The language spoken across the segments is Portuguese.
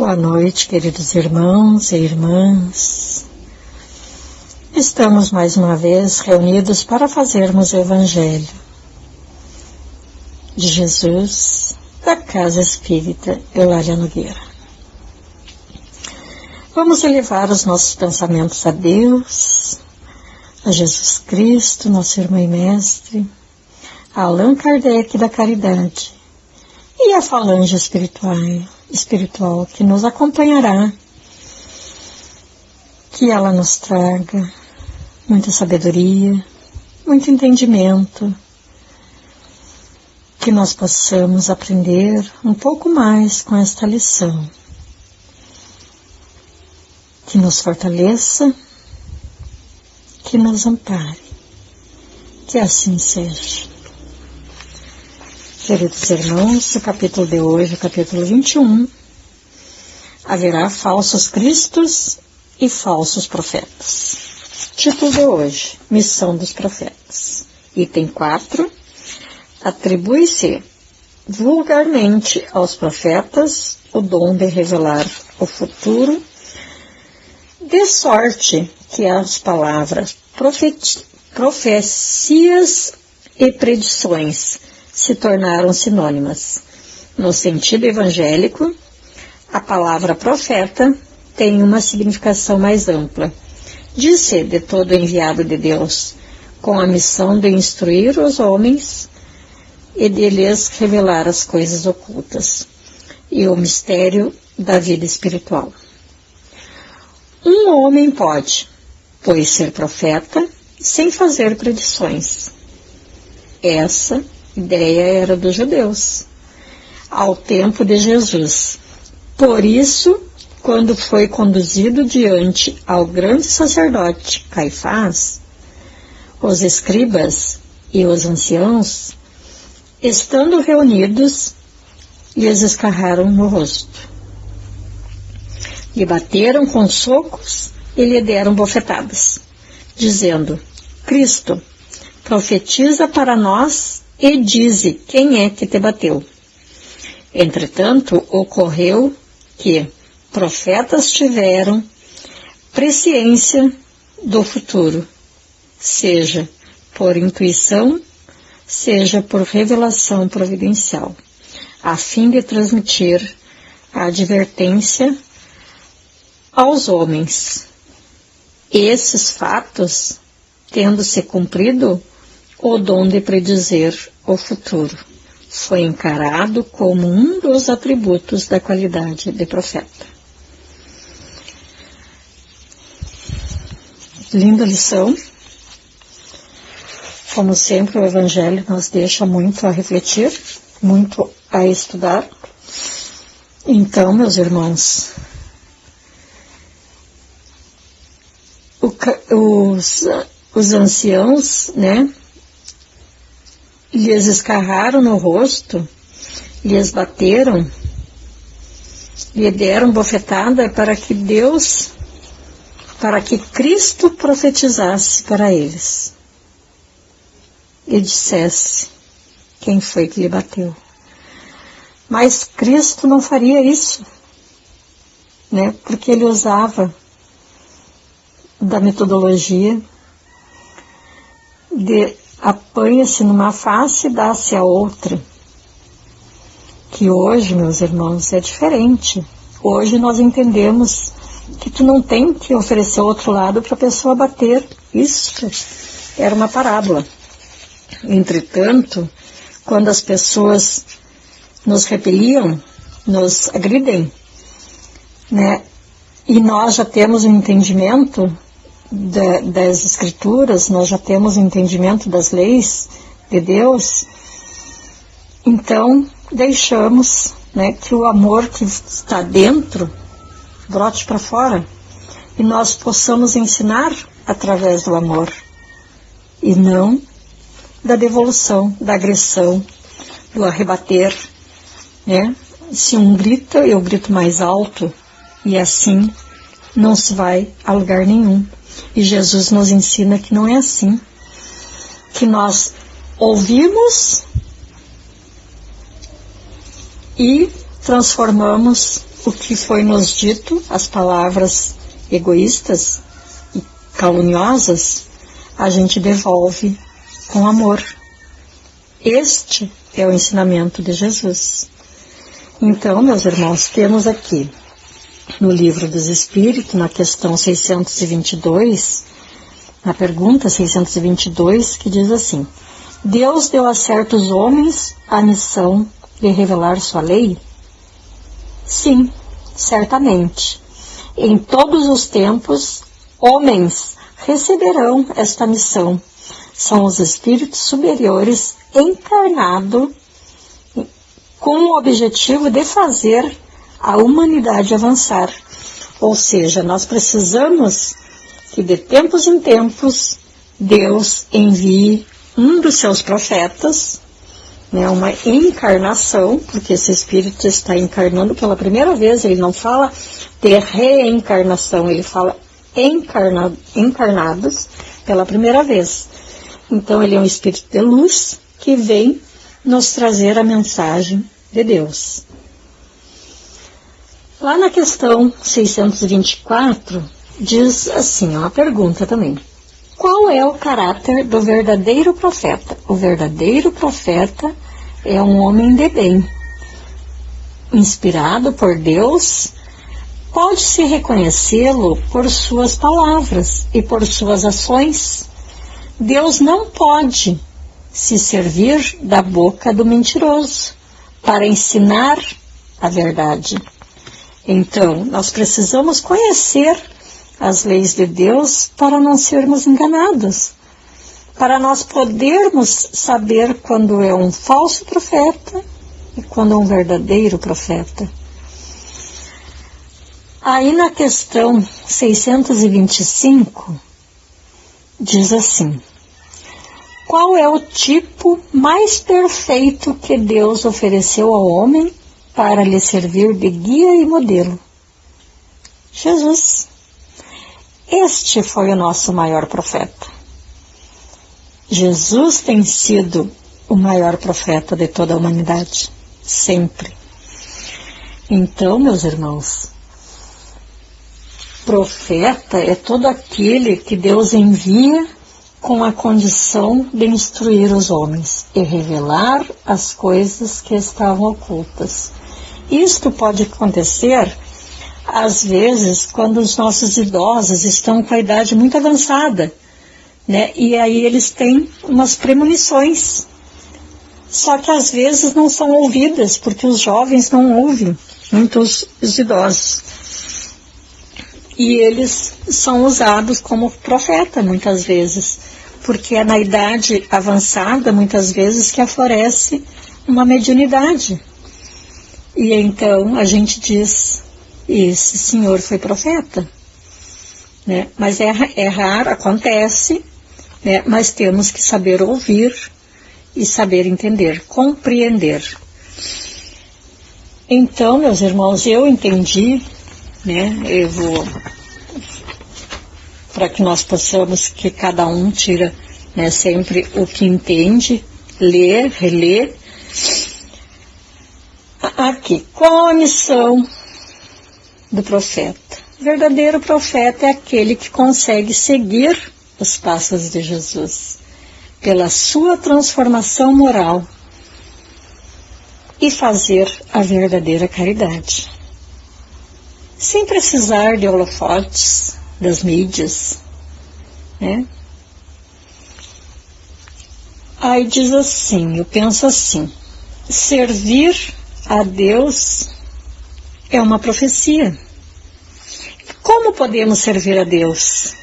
Boa noite, queridos irmãos e irmãs. Estamos mais uma vez reunidos para fazermos o Evangelho de Jesus da Casa Espírita Eulália Nogueira. Vamos elevar os nossos pensamentos a Deus, a Jesus Cristo, nosso irmão e mestre, a Allan Kardec da Caridade e a falange espiritual que nos acompanhará, que ela nos traga muita sabedoria, muito entendimento, que nós possamos aprender um pouco mais com esta lição, que nos fortaleça, que nos ampare, que assim seja. Queridos irmãos, o capítulo de hoje, o capítulo 21, haverá falsos cristos e falsos profetas. Título de hoje, Missão dos Profetas. Item 4, atribui-se vulgarmente aos profetas o dom de revelar o futuro, de sorte que as palavras profecias e predições se tornaram sinônimas. No sentido evangélico, a palavra profeta tem uma significação mais ampla. Diz-se de todo enviado de Deus, com a missão de instruir os homens e de lhes revelar as coisas ocultas e o mistério da vida espiritual. Um homem pode, pois, ser profeta sem fazer predições. Essa ideia era dos judeus, ao tempo de Jesus. Por isso, quando foi conduzido diante ao grande sacerdote Caifás, os escribas e os anciãos, estando reunidos, lhes escarraram no rosto. Lhe bateram com socos e lhe deram bofetadas, dizendo: Cristo, profetiza para nós e dize quem é que te bateu. Entretanto, ocorreu que profetas tiveram presciência do futuro, seja por intuição, seja por revelação providencial, a fim de transmitir a advertência aos homens. Esses fatos, tendo se cumprido, o dom de predizer o futuro foi encarado como um dos atributos da qualidade de profeta. Linda lição. Como sempre, o Evangelho nos deixa muito a refletir, muito a estudar. Então, meus irmãos, os anciãos, lhes escarraram no rosto, lhes bateram, lhe deram bofetada para que Cristo profetizasse para eles e dissesse quem foi que lhe bateu. Mas Cristo não faria isso, porque ele usava da metodologia de apanha-se numa face e dá-se a outra, que hoje, meus irmãos, é diferente. Hoje nós entendemos que tu não tem que oferecer outro lado para a pessoa bater. Isso era uma parábola. Entretanto, quando as pessoas nos repeliam, nos agridem, e nós já temos um entendimento das Escrituras, nós já temos um entendimento das leis de Deus, então deixamos que o amor que está dentro brote para fora e nós possamos ensinar através do amor e não da devolução, da agressão, do arrebater. Se um grita, eu grito mais alto, e assim não se vai a lugar nenhum. E Jesus nos ensina que não é assim, que nós ouvimos e transformamos o que foi nos dito, as palavras egoístas e caluniosas, a gente devolve com amor. Este é o ensinamento de Jesus. Então, meus irmãos, temos aqui no Livro dos Espíritos, na questão 622, na pergunta 622, que diz assim: Deus deu a certos homens a missão de revelar sua lei? Sim, certamente. Em todos os tempos, homens receberão esta missão. São os espíritos superiores encarnados com o objetivo de fazer a humanidade avançar. Ou seja, nós precisamos que de tempos em tempos Deus envie um dos seus profetas, né, uma encarnação, porque esse espírito está encarnando pela primeira vez. Ele não fala de reencarnação, ele fala encarnados pela primeira vez. Então ele é um espírito de luz que vem nos trazer a mensagem de Deus. Lá na questão 624, diz assim, uma pergunta também: qual é o caráter do verdadeiro profeta? O verdadeiro profeta é um homem de bem, inspirado por Deus. Pode-se reconhecê-lo por suas palavras e por suas ações. Deus não pode se servir da boca do mentiroso para ensinar a verdade. Então, nós precisamos conhecer as leis de Deus para não sermos enganados, para nós podermos saber quando é um falso profeta e quando é um verdadeiro profeta. Aí na questão 625, diz assim: qual é o tipo mais perfeito que Deus ofereceu ao homem para lhe servir de guia e modelo? Jesus. Este foi o nosso maior profeta. Jesus tem sido o maior profeta de toda a humanidade, sempre. Então, meus irmãos, profeta é todo aquele que Deus envia com a condição de instruir os homens e revelar as coisas que estavam ocultas. Isto pode acontecer, às vezes, quando os nossos idosos estão com a idade muito avançada, né? E aí eles têm umas premonições. Só que às vezes não são ouvidas, porque os jovens não ouvem, muitos os idosos. E eles são usados como profeta muitas vezes, porque é na idade avançada, muitas vezes, que aflorece uma mediunidade. E então a gente diz: esse senhor foi profeta, né? Mas é raro, acontece, né? Mas temos que saber ouvir e saber entender, compreender. Então, meus irmãos, eu entendi, né? Eu vou, para que nós possamos, que cada um tira, né, sempre o que entende, ler, reler. Aqui, qual a missão do profeta? O verdadeiro profeta é aquele que consegue seguir os passos de Jesus pela sua transformação moral e fazer a verdadeira caridade, sem precisar de holofotes das mídias, né? Aí diz assim, eu penso assim: servir a Deus é uma profecia. Como podemos servir a Deus?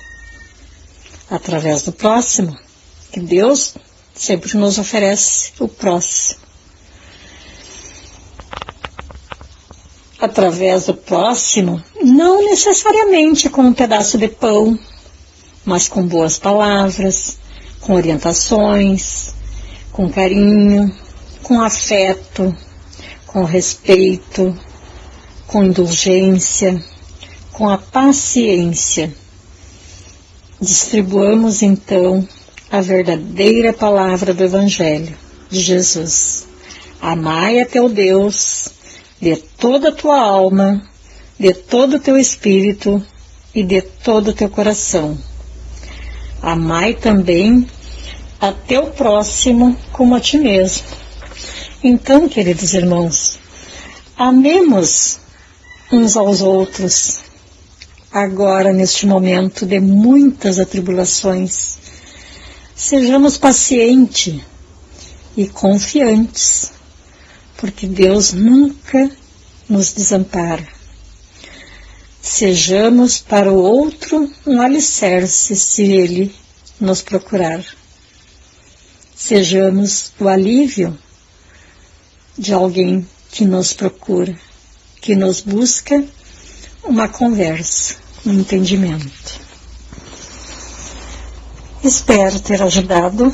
Através do próximo, que Deus sempre nos oferece o próximo. Através do próximo, não necessariamente com um pedaço de pão, mas com boas palavras, com orientações, com carinho, com afeto, com respeito, com indulgência, com a paciência. Distribuamos então a verdadeira palavra do Evangelho de Jesus. Amai a teu Deus de toda a tua alma, de todo o teu espírito e de todo o teu coração. Amai também a teu próximo como a ti mesmo. Então, queridos irmãos, amemos uns aos outros, agora neste momento de muitas atribulações. Sejamos pacientes e confiantes, porque Deus nunca nos desampara. Sejamos para o outro um alicerce se ele nos procurar. Sejamos o alívio de alguém que nos procura, que nos busca uma conversa, um entendimento. Espero ter ajudado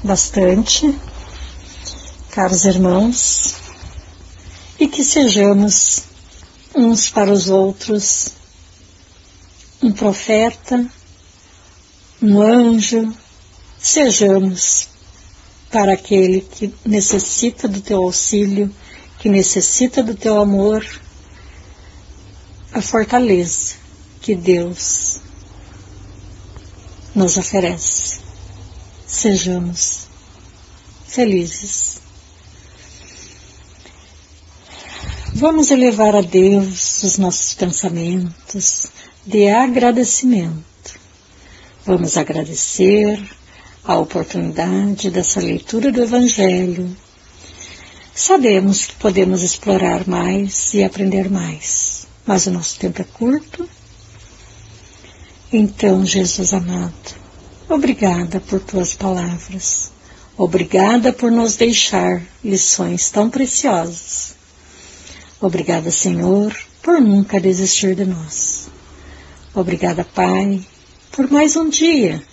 bastante, caros irmãos, e que sejamos uns para os outros um profeta, um anjo, sejamos para aquele que necessita do teu auxílio, que necessita do teu amor, a fortaleza que Deus nos oferece. Sejamos felizes. Vamos elevar a Deus os nossos pensamentos de agradecimento. Vamos agradecer a oportunidade dessa leitura do Evangelho. Sabemos que podemos explorar mais e aprender mais, mas o nosso tempo é curto. Então, Jesus amado, obrigada por tuas palavras. Obrigada por nos deixar lições tão preciosas. Obrigada, Senhor, por nunca desistir de nós. Obrigada, Pai, por mais um dia.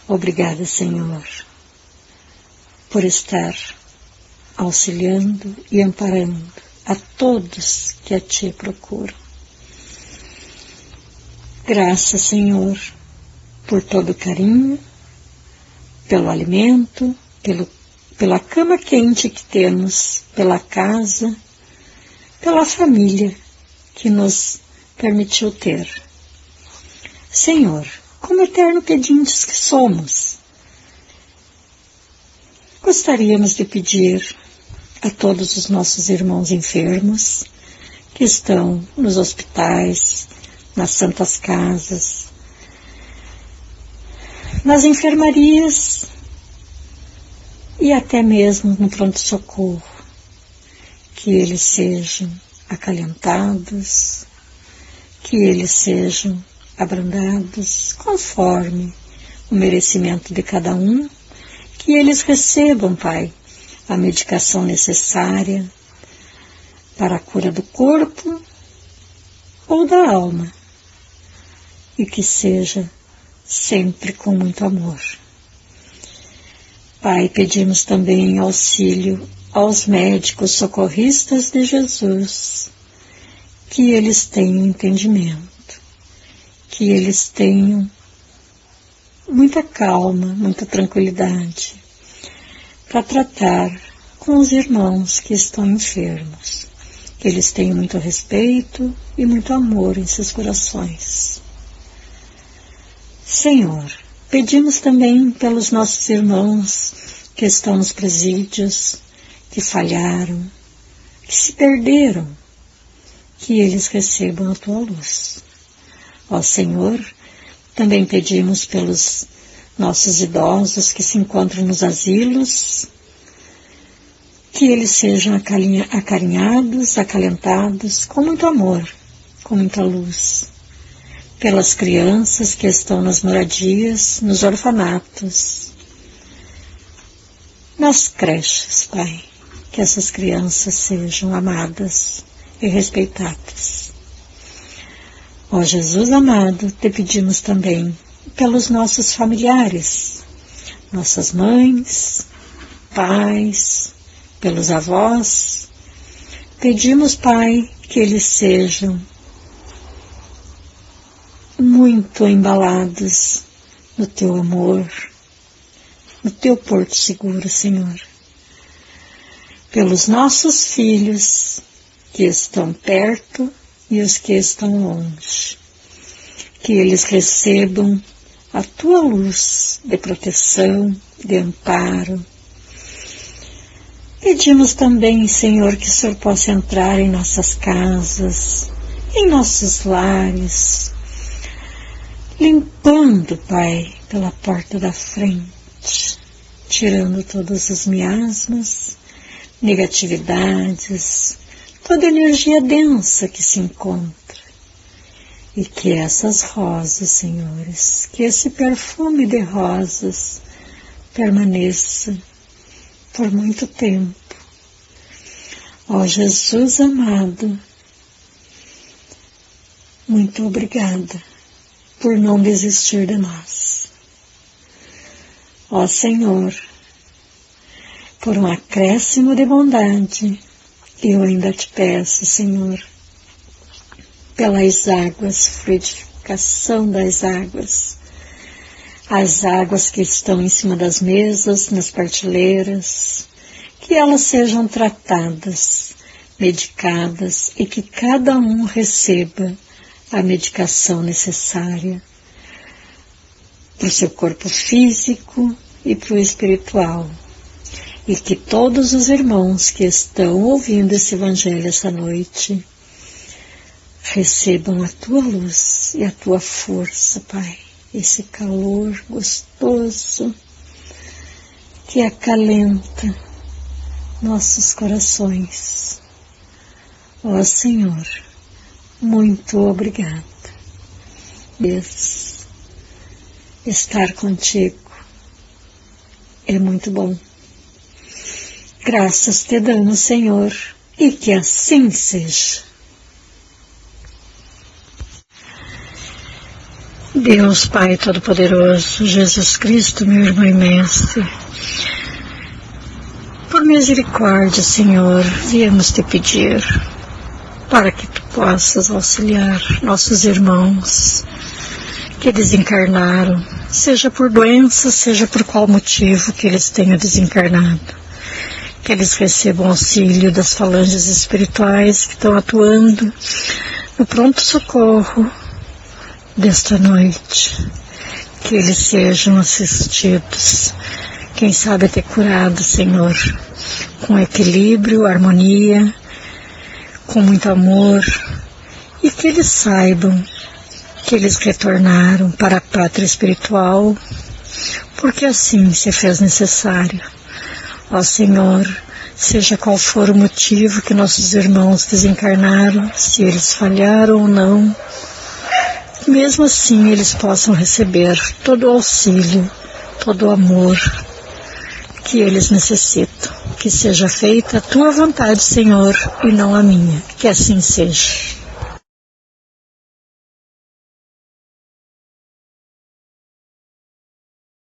Obrigada, Senhor, por estar auxiliando e amparando a todos que a Ti procuram. Graças, Senhor, por todo o carinho, pelo alimento, pela cama quente que temos, pela casa, pela família que nos permitiu ter. Senhor, como eterno pedintes que somos, gostaríamos de pedir a todos os nossos irmãos enfermos que estão nos hospitais, nas santas casas, nas enfermarias e até mesmo no pronto-socorro, que eles sejam acalentados, que eles sejam abrandados conforme o merecimento de cada um, que eles recebam, Pai, a medicação necessária para a cura do corpo ou da alma, e que seja sempre com muito amor. Pai, pedimos também auxílio aos médicos socorristas de Jesus, que eles tenham entendimento, que eles tenham muita calma, muita tranquilidade para tratar com os irmãos que estão enfermos, que eles tenham muito respeito e muito amor em seus corações. Senhor, pedimos também pelos nossos irmãos que estão nos presídios, que falharam, que se perderam, que eles recebam a Tua luz. Ó Senhor, também pedimos pelos nossos idosos que se encontram nos asilos, que eles sejam acarinhados, acalentados, com muito amor, com muita luz. Pelas crianças que estão nas moradias, nos orfanatos, nas creches, Pai, que essas crianças sejam amadas e respeitadas. Ó Jesus amado, te pedimos também pelos nossos familiares, nossas mães, pais, pelos avós. Pedimos, Pai, que eles sejam muito embalados no Teu amor, no Teu porto seguro, Senhor. Pelos nossos filhos que estão perto e os que estão longe, que eles recebam a tua luz de proteção, de amparo. Pedimos também, Senhor, que o Senhor possa entrar em nossas casas, em nossos lares, limpando, Pai, pela porta da frente, tirando todos os miasmas, negatividades, toda energia densa que se encontra. E que essas rosas, Senhores, que esse perfume de rosas permaneça por muito tempo. Ó Jesus amado, muito obrigada por não desistir de nós. Ó Senhor, por um acréscimo de bondade, eu ainda te peço, Senhor, pelas águas, fluidificação das águas, as águas que estão em cima das mesas, nas prateleiras, que elas sejam tratadas, medicadas e que cada um receba a medicação necessária para o seu corpo físico e para o espiritual. E que todos os irmãos que estão ouvindo esse Evangelho essa noite recebam a tua luz e a tua força, Pai. Esse calor gostoso que acalenta nossos corações. Ó Senhor, muito obrigada. Deus, estar contigo é muito bom. Graças te damos, Senhor, e que assim seja. Deus Pai Todo-Poderoso, Jesus Cristo, meu irmão e mestre, por misericórdia, Senhor, viemos te pedir para que tu possas auxiliar nossos irmãos que desencarnaram, seja por doença, seja por qual motivo que eles tenham desencarnado, que eles recebam auxílio das falanges espirituais que estão atuando no pronto-socorro desta noite, que eles sejam assistidos, quem sabe até curados, Senhor, com equilíbrio, harmonia, com muito amor, e que eles saibam que eles retornaram para a pátria espiritual, porque assim se fez necessário. Ó Senhor, seja qual for o motivo que nossos irmãos desencarnaram, se eles falharam ou não, mesmo assim eles possam receber todo o auxílio, todo o amor que eles necessitam. Que seja feita a tua vontade, Senhor, e não a minha. Que assim seja.